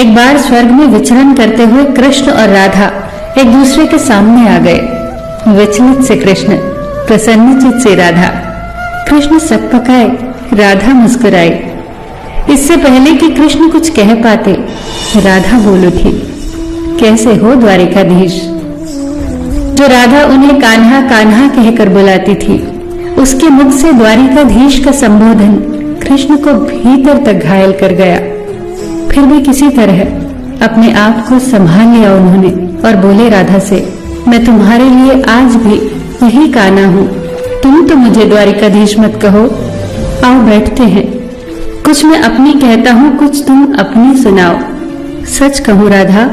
एक बार स्वर्ग में विचरण करते हुए कृष्ण और राधा एक दूसरे के सामने आ गए। विचलित से कृष्ण, प्रसन्नचित से राधा। कृष्ण सकपकाए, राधा मुस्कुराई। इससे पहले कि कृष्ण कुछ कह पाते, राधा बोल उठी, कैसे हो द्वारिकाधीश। जो राधा उन्हें कान्हा कान्हा कहकर बुलाती थी, उसके मुख से द्वारिकाधीश का संबोधन कृष्ण को भीतर तक घायल कर गया। फिर भी किसी तरह अपने आप को संभाल लिया उन्होंने और बोले राधा से, मैं तुम्हारे लिए आज भी यही कान्हा हूँ। तुम तो मुझे द्वारिकाधीश मत कहो। आओ बैठते हैं। कुछ मैं अपनी कहता हूँ, कुछ तुम अपनी सुनाओ। सच कहूँ राधा,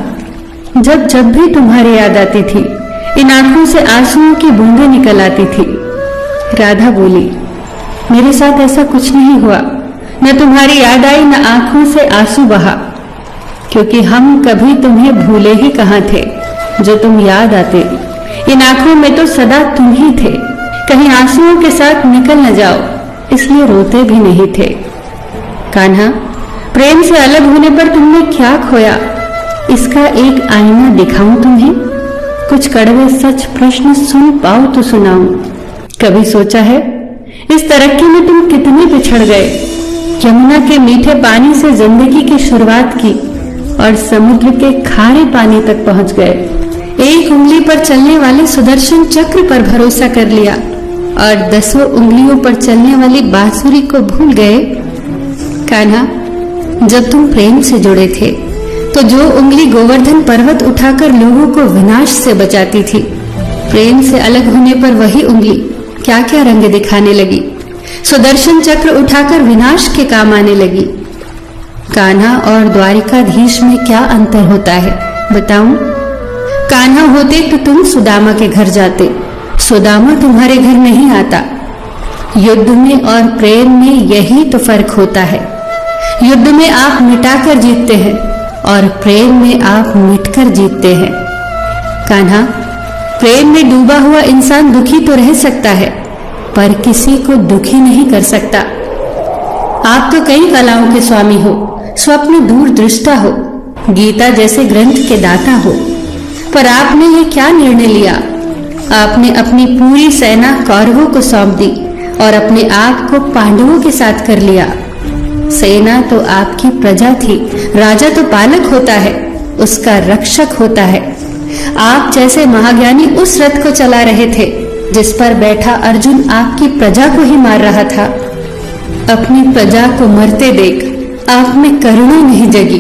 जब जब भी तुम्हारी याद आती थी, इन आंखों से आंसुओं की बूंदें निकल आती थी। राधा बोली, मेरे साथ ऐसा कुछ नहीं हुआ। न तुम्हारी याद आई, न आंखों से आंसू बहा, क्योंकि हम कभी तुम्हें भूले ही कहाँ थे। जो तुम याद आते, इन आंखों में तो सदा तुम ही थे। कहीं आंसुओं के साथ निकल न जाओ, इसलिए रोते भी नहीं थे। कान्हा, प्रेम से अलग होने पर तुमने क्या खोया, इसका एक आईना दिखाऊं तुम्हें। कुछ कड़वे सच प्रश्न सुन पाओ तो सुनाऊं। कभी सोचा है इस तरक्की में तुम कितने पिछड़ गए। यमुना के मीठे पानी से जिंदगी की शुरुआत की और समुद्र के खारे पानी तक पहुंच गए। एक उंगली पर चलने वाले सुदर्शन चक्र पर भरोसा कर लिया और 10 उंगलियों पर चलने वाली बांसुरी को भूल गए। कान्हा, जब तुम प्रेम से जुड़े थे तो जो उंगली गोवर्धन पर्वत उठाकर लोगों को विनाश से बचाती थी, प्रेम से अलग होने पर वही उंगली क्या क्या रंग दिखाने लगी। सुदर्शन चक्र उठाकर विनाश के काम आने लगी। कान्हा और द्वारिकाधीश में क्या अंतर होता है बताऊं? कान्हा होते तो तुम सुदामा के घर जाते, सुदामा तुम्हारे घर नहीं आता। युद्ध में और प्रेम में यही तो फर्क होता है। युद्ध में आप मिटाकर जीतते हैं और प्रेम में आप मिटकर जीतते हैं। कान्हा, प्रेम में डूबा हुआ इंसान दुखी तो रह सकता है, पर किसी को दुखी नहीं कर सकता। आप तो कई कलाओं के स्वामी हो, स्वप्न दूरदृष्टा हो, गीता जैसे ग्रंथ के दाता हो, पर आपने ये क्या निर्णय लिया? आपने अपनी पूरी सेना कौरवों को सौंप दी और अपने आप को पांडवों के साथ कर लिया। सेना तो आपकी प्रजा थी, राजा तो पालक होता है, उसका रक्षक होता है। आप जैसे महाज्ञानी उस रथ को चला रहे थे जिस पर बैठा अर्जुन आपकी प्रजा को ही मार रहा था। अपनी प्रजा को मरते देख आप में करुणा नहीं जगी,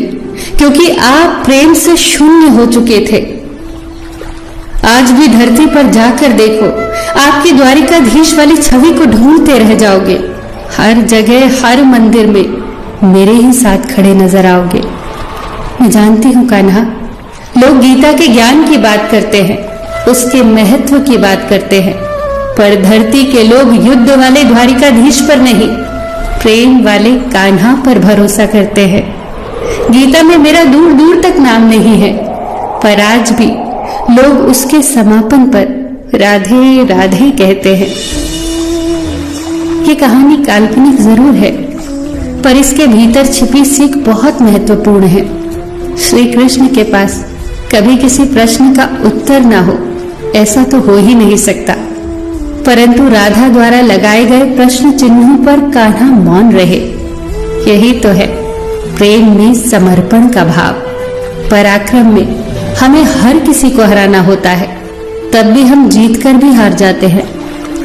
क्योंकि आप प्रेम से शून्य हो चुके थे। आज भी धरती पर जाकर देखो, आपकी द्वारिकाधीश वाली छवि को ढूंढते रह जाओगे। हर जगह, हर मंदिर में मेरे ही साथ खड़े नजर आओगे। मैं जानती हूँ कान्हा, लोग गीता के ज्ञान की बात करते हैं, उसके महत्व की बात करते हैं, पर धरती के लोग युद्ध वाले द्वारिकाधीश पर नहीं, प्रेम वाले कान्हा पर भरोसा करते हैं। गीता में मेरा दूर दूर तक नाम नहीं है, पर आज भी लोग उसके समापन पर राधे राधे कहते हैं। ये कहानी काल्पनिक जरूर है, पर इसके भीतर छिपी सीख बहुत महत्वपूर्ण है। श्री कृष्ण के पास कभी किसी प्रश्न का उत्तर ना हो, ऐसा तो हो ही नहीं सकता, परंतु राधा द्वारा लगाए गए प्रश्न चिन्हों पर कान्हा मौन रहे। यही तो है प्रेम में समर्पण का भाव। पराक्रम में हमें हर किसी को हराना होता है, तब भी हम जीत कर भी हार जाते हैं,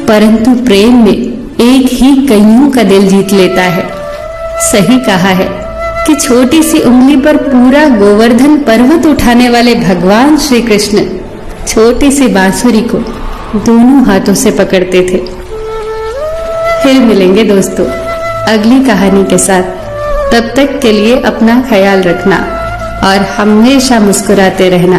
परंतु प्रेम में एक ही कईयों का दिल जीत लेता है। सही कहा है कि छोटी सी उंगली पर पूरा गोवर्धन पर्वत उठाने वाले भगवान श्री कृष्ण छोटी सी बांसुरी को दोनों हाथों से पकड़ते थे। फिर मिलेंगे दोस्तों अगली कहानी के साथ। तब तक के लिए अपना ख्याल रखना और हमेशा मुस्कुराते रहना।